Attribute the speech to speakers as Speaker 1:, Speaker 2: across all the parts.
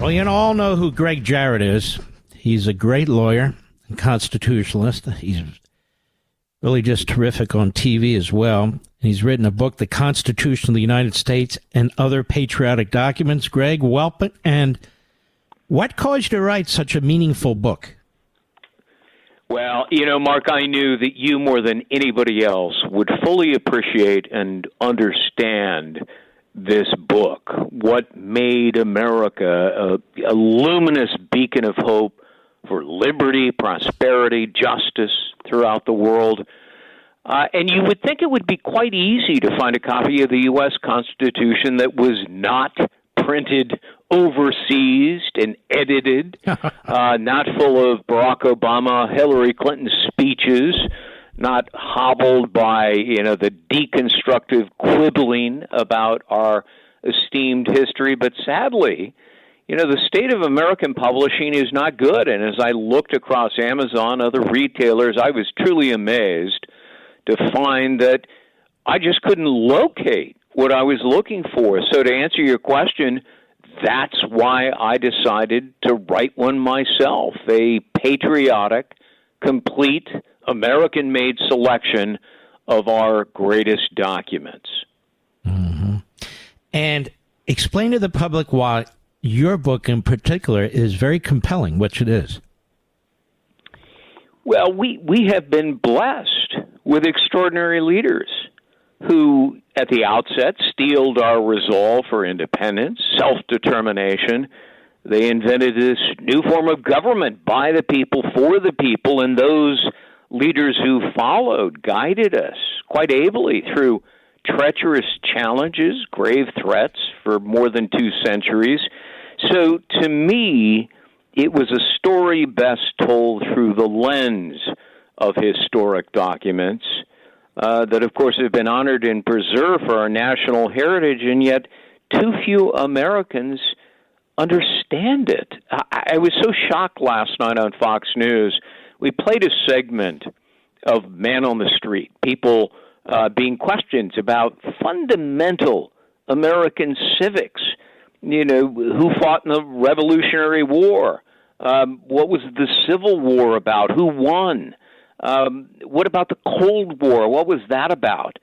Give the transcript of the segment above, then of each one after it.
Speaker 1: Well, you all know who Gregg Jarrett is. He's a great lawyer and constitutionalist. He's really just terrific on TV as well. He's written a book, The Constitution of the United States and Other Patriotic Documents. Gregg, welcome. And what caused you to write such a meaningful book?
Speaker 2: Well, Mark, I knew that you more than anybody else would fully appreciate and understand this book, what made America a luminous beacon of hope for liberty, prosperity, justice throughout the world. And you would think it would be quite easy to find a copy of the U.S. Constitution that was not printed overseas and edited, not full of Barack Obama, Hillary Clinton speeches, not hobbled by, the deconstructive quibbling about our esteemed history. But sadly, the state of American publishing is not good. And as I looked across Amazon, other retailers, I was truly amazed to find that I just couldn't locate what I was looking for. So to answer your question, that's why I decided to write one myself, a patriotic, complete, American-made selection of our greatest documents.
Speaker 1: Mm-hmm. And explain to the public why your book in particular is very compelling, which it is.
Speaker 2: Well, we have been blessed with extraordinary leaders who, at the outset, steeled our resolve for independence, self-determination. They invented this new form of government by the people, for the people, and those leaders who followed guided us quite ably through treacherous challenges, grave threats for more than 2 centuries. So to me, it was a story best told through the lens of historic documents that, of course, have been honored and preserved for our national heritage, and yet too few Americans understand it. I was so shocked last night on Fox News. We played a segment of Man on the Street, people being questioned about fundamental American civics. Who fought in the Revolutionary War? What was the Civil War about? Who won? What about the Cold War? What was that about?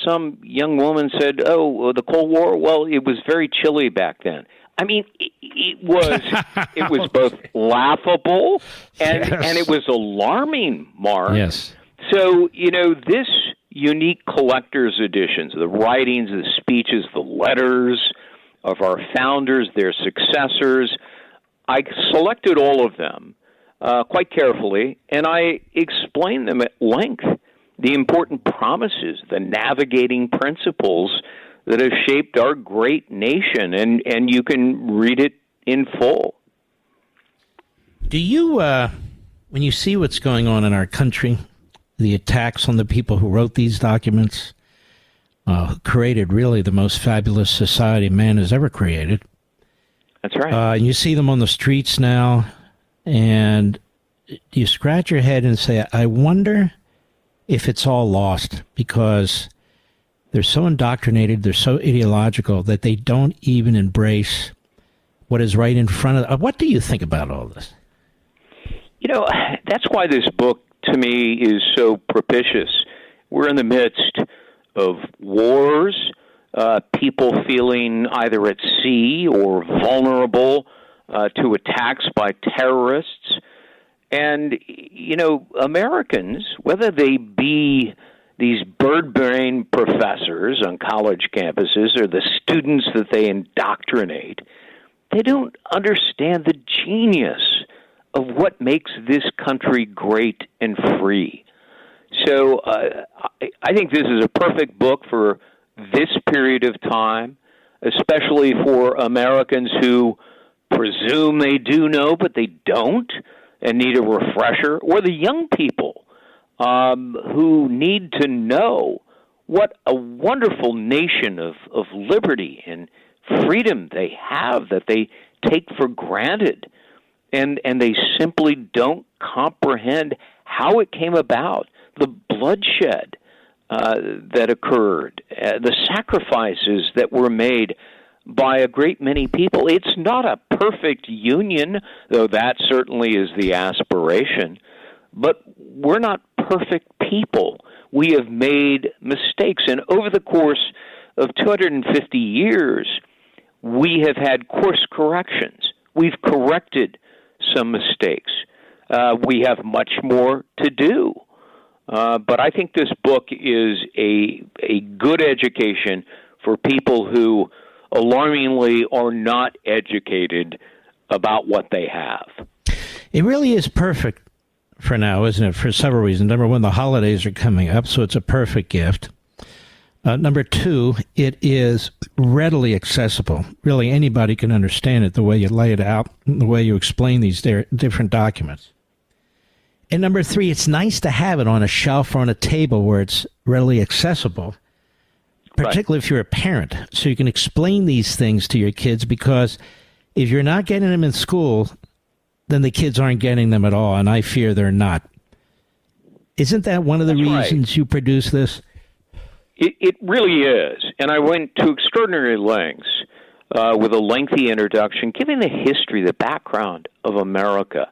Speaker 2: Some young woman said, the Cold War? Well, it was very chilly back then. I mean, it was both laughable and it was alarming, Mark.
Speaker 1: Yes.
Speaker 2: So, this unique collector's editions, the writings, the speeches, the letters of our founders, their successors, I selected all of them quite carefully, and I explained them at length, the important promises, the navigating principles that have shaped our great nation, and you can read it in full.
Speaker 1: Do you, when you see what's going on in our country, the attacks on the people who wrote these documents, who created really the most fabulous society man has ever created?
Speaker 2: That's right.
Speaker 1: And you see them on the streets now, and you scratch your head and say, I wonder if it's all lost, because they're so indoctrinated, they're so ideological that they don't even embrace what is right in front of them. What do you think about all this?
Speaker 2: That's why this book, to me, is so propitious. We're in the midst of wars, people feeling either at sea or vulnerable to attacks by terrorists. And, Americans, whether they be these bird-brain professors on college campuses or the students that they indoctrinate, they don't understand the genius of what makes this country great and free. So I think this is a perfect book for this period of time, especially for Americans who presume they do know, but they don't, and need a refresher, or the young people who need to know what a wonderful nation of liberty and freedom they have that they take for granted, and they simply don't comprehend how it came about, the bloodshed that occurred, the sacrifices that were made by a great many people. It's not a perfect union, though that certainly is the aspiration. But we're not perfect people. We have made mistakes. And over the course of 250 years, we have had course corrections. We've corrected some mistakes. We have much more to do. But I think this book is a good education for people who alarmingly are not educated about what they have.
Speaker 1: It really is perfect for now, isn't it? For several reasons. Number one, the holidays are coming up, so it's a perfect gift. Number two, it is readily accessible. Really, anybody can understand it the way you lay it out, the way you explain these different documents. And number three, it's nice to have it on a shelf or on a table where it's readily accessible, particularly if you're a parent, so you can explain these things to your kids, because if you're not getting them in school, then the kids aren't getting them at all, and I fear they're not. Isn't that one of the reasons you produce this?
Speaker 2: It really is. And I went to extraordinary lengths with a lengthy introduction, giving the history, the background of America,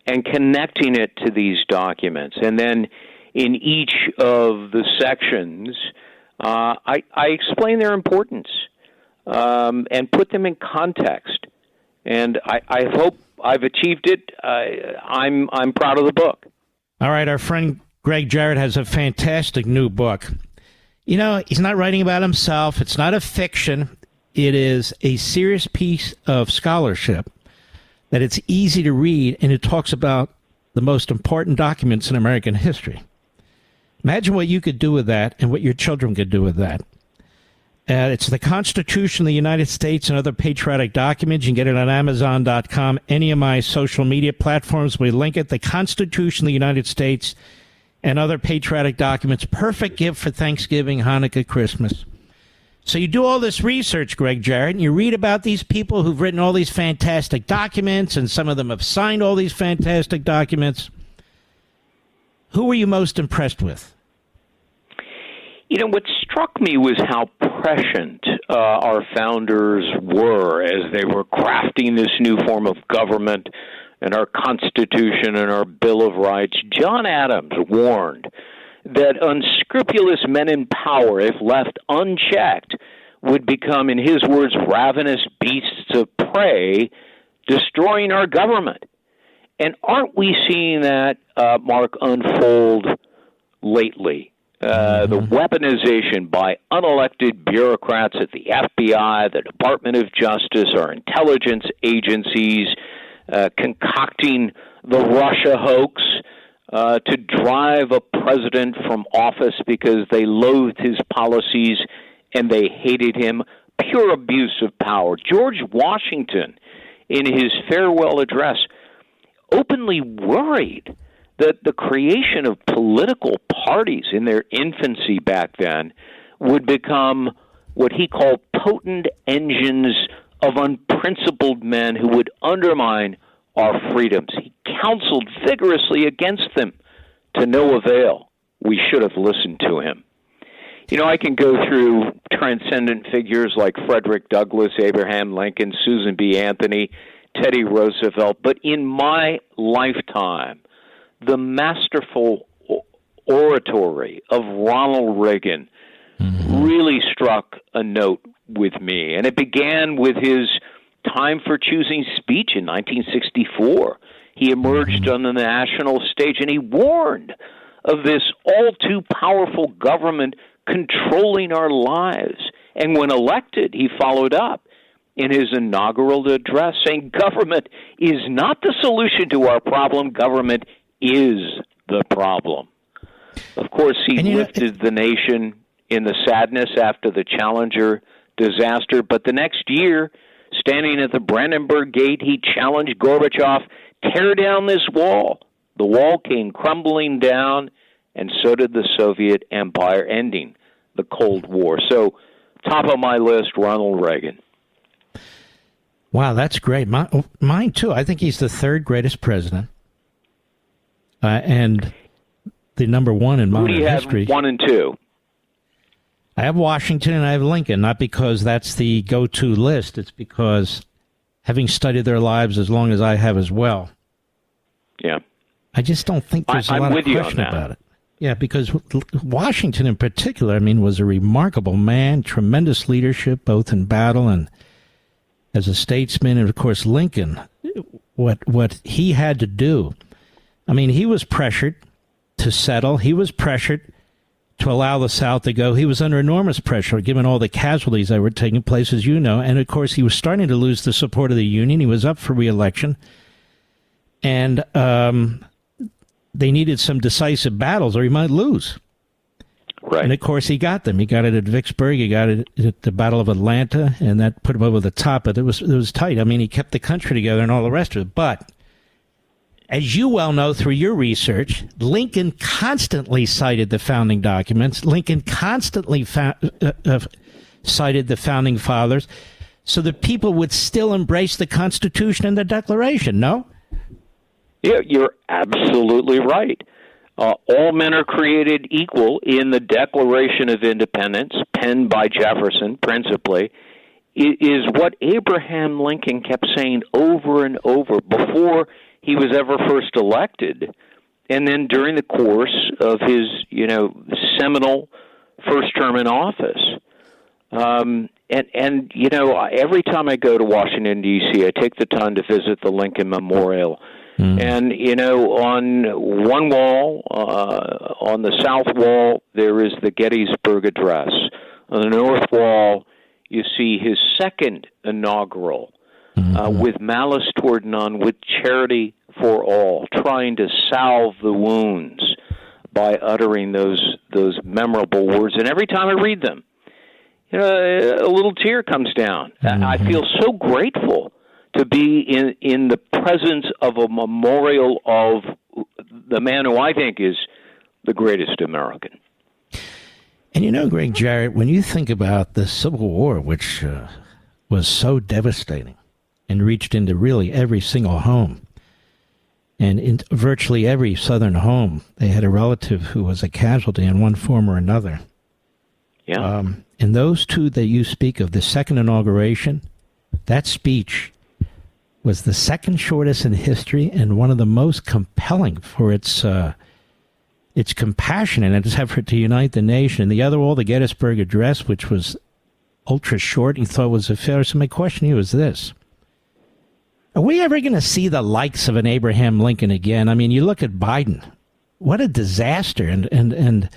Speaker 2: and connecting it to these documents. And then in each of the sections, I explain their importance and put them in context. And I hope I've achieved it. I'm proud of the book.
Speaker 1: All right, our friend Gregg Jarrett has a fantastic new book. You know, he's not writing about himself. It's not a fiction. It is a serious piece of scholarship that it's easy to read, and it talks about the most important documents in American history. Imagine what you could do with that and what your children could do with that. It's the Constitution of the United States and other patriotic documents. You can get it on Amazon.com, any of my social media platforms. We link it, the Constitution of the United States and other patriotic documents. Perfect gift for Thanksgiving, Hanukkah, Christmas. So you do all this research, Gregg Jarrett, and you read about these people who've written all these fantastic documents, and some of them have signed all these fantastic documents. Who were you most impressed with?
Speaker 2: You know, what struck me was how prescient our founders were as they were crafting this new form of government and our Constitution and our Bill of Rights. John Adams warned that unscrupulous men in power, if left unchecked, would become, in his words, ravenous beasts of prey, destroying our government. And aren't we seeing that, Mark, unfold lately? The weaponization by unelected bureaucrats at the FBI, the Department of Justice, our intelligence agencies, concocting the Russia hoax to drive a president from office because they loathed his policies and they hated him. Pure abuse of power. George Washington, in his farewell address, openly worried that the creation of political parties in their infancy back then would become what he called potent engines of unprincipled men who would undermine our freedoms. He counseled vigorously against them to no avail. We should have listened to him. You know, I can go through transcendent figures like Frederick Douglass, Abraham Lincoln, Susan B. Anthony, Teddy Roosevelt, but in my lifetime, the masterful oratory of Ronald Reagan really struck a note with me. And it began with his time for choosing speech in 1964. He emerged on the national stage and he warned of this all too powerful government controlling our lives. And when elected, he followed up in his inaugural address saying government is not the solution to our problem, government is the problem. Of course, he lifted the nation in the sadness after the Challenger disaster, but the next year, standing at the Brandenburg Gate, he challenged Gorbachev, tear down this wall. The wall came crumbling down, and so did the Soviet Empire, ending the Cold War. So, top of my list, Ronald Reagan.
Speaker 1: Wow, that's great. Mine, too. I think he's the third greatest president. And the number one in modern history.
Speaker 2: Who do you have, 1 and 2?
Speaker 1: I have Washington and I have Lincoln, not because that's the go-to list. It's because having studied their lives as long as I have as well.
Speaker 2: Yeah.
Speaker 1: I just don't think there's a lot of question about it. Yeah, because Washington in particular, I mean, was a remarkable man, tremendous leadership, both in battle and as a statesman. And, of course, Lincoln, what he had to do. I mean, he was pressured to settle. He was pressured to allow the South to go. He was under enormous pressure, given all the casualties that were taking place, as you know. And, of course, he was starting to lose the support of the Union. He was up for re-election. And they needed some decisive battles or he might lose.
Speaker 2: Right.
Speaker 1: And, of course, he got them. He got it at Vicksburg. He got it at the Battle of Atlanta, and that put him over the top. But it was tight. I mean, he kept the country together and all the rest of it. But as you well know through your research, Lincoln constantly cited the founding documents. Lincoln constantly cited the founding fathers so that people would still embrace the Constitution and the Declaration, no?
Speaker 2: Yeah, you're absolutely right. All men are created equal in the Declaration of Independence, penned by Jefferson principally, is what Abraham Lincoln kept saying over and over before he was ever first elected, and then during the course of his, seminal first term in office. Every time I go to Washington, D.C., I take the time to visit the Lincoln Memorial. And, on one wall, on the south wall, there is the Gettysburg Address. On the north wall, you see his second inaugural, with malice toward none, with charity for all, trying to salve the wounds by uttering those memorable words. And every time I read them, a little tear comes down. I feel so grateful to be in the presence of a memorial of the man who I think is the greatest American.
Speaker 1: And Gregg Jarrett, when you think about the Civil War, which was so devastating and reached into really every single home, and in virtually every Southern home, they had a relative who was a casualty in one form or another.
Speaker 2: Yeah.
Speaker 1: And those two that you speak of, the second inauguration, that speech was the second shortest in history and one of the most compelling for its compassion and its effort to unite the nation. And the other wall, the Gettysburg Address, which was ultra short, he thought was a failure. So my question to you is this. Are we ever going to see the likes of an Abraham Lincoln again? I mean, you look at Biden. What a disaster. And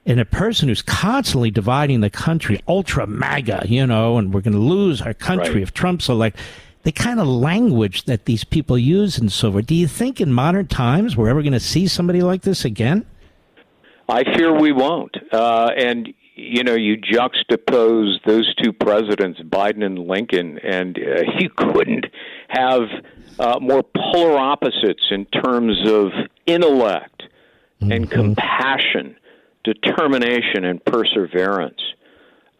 Speaker 1: a person who's constantly dividing the country, ultra MAGA, and we're going to lose our country if Trump's elected. The kind of language that these people use and so forth. Do you think in modern times we're ever going to see somebody like this again?
Speaker 2: I fear we won't. And, you juxtapose those two presidents, Biden and Lincoln, and you couldn't have more polar opposites in terms of intellect and compassion, determination, and perseverance.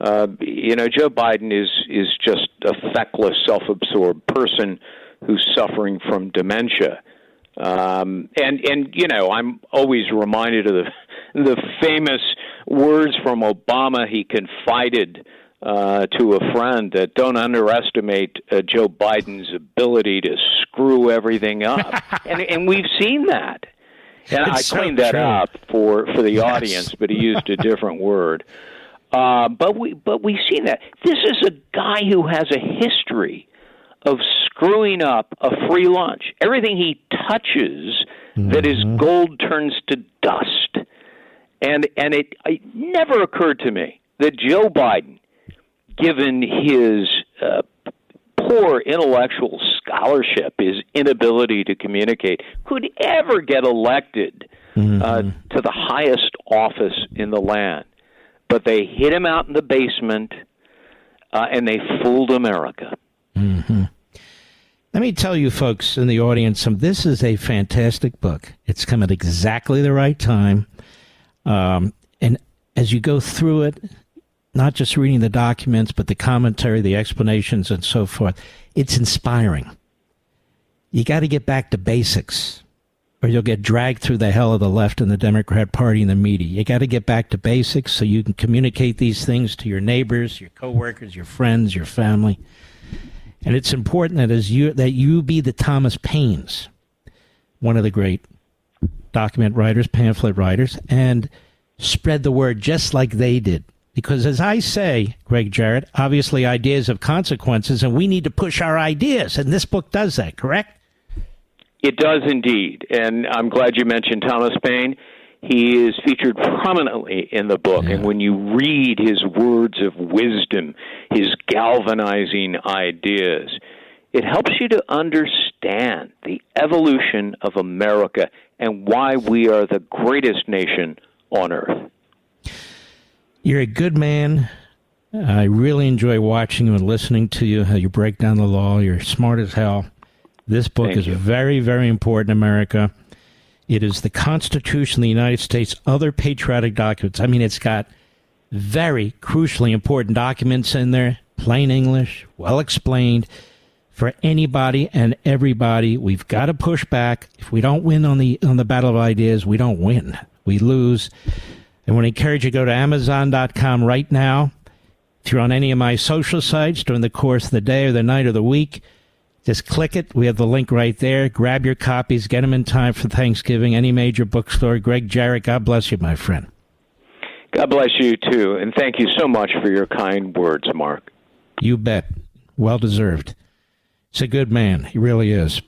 Speaker 2: Joe Biden is just a feckless, self-absorbed person who's suffering from dementia. I'm always reminded of the famous words from Obama. He confided to a friend that don't underestimate Joe Biden's ability to screw everything up. and we've seen that. And I cleaned that up for the audience, but he used a different word. But we've seen that. This is a guy who has a history of screwing up a free lunch. Everything he touches that is gold turns to dust. And it never occurred to me that Joe Biden, given his poor intellectual scholarship, his inability to communicate, could ever get elected to the highest office in the land. But they hid him out in the basement, and they fooled America.
Speaker 1: Let me tell you folks in the audience, this is a fantastic book. It's come at exactly the right time. And as you go through it, not just reading the documents, but the commentary, the explanations, and so forth, it's inspiring. You got to get back to basics. or you'll get dragged through the hell of the left and the Democrat Party and the media. You got to get back to basics so you can communicate these things to your neighbors, your coworkers, your friends, your family. And it's important that you be the Thomas Paines, one of the great document writers, pamphlet writers, and spread the word just like they did. Because as I say, Gregg Jarrett, obviously ideas have consequences, and we need to push our ideas. And this book does that, correct?
Speaker 2: It does indeed. And I'm glad you mentioned Thomas Paine. He is featured prominently in the book. Yeah. And when you read his words of wisdom, his galvanizing ideas, it helps you to understand the evolution of America and why we are the greatest nation on earth.
Speaker 1: You're a good man. I really enjoy watching you and listening to you, how you break down the law. You're smart as hell. This book is very, very important in America. It is the Constitution of the United States, other patriotic documents. I mean, it's got very crucially important documents in there, plain English, well explained, for anybody and everybody. We've got to push back. If we don't win on the battle of ideas, we don't win. We lose. I want to encourage you to go to Amazon.com right now. If you're on any of my social sites during the course of the day or the night or the week, just click it. We have the link right there. Grab your copies. Get them in time for Thanksgiving. Any major bookstore. Gregg Jarrett, God bless you, my friend.
Speaker 2: God bless you, too. And thank you so much for your kind words, Mark.
Speaker 1: You bet. Well deserved. He's a good man. He really is.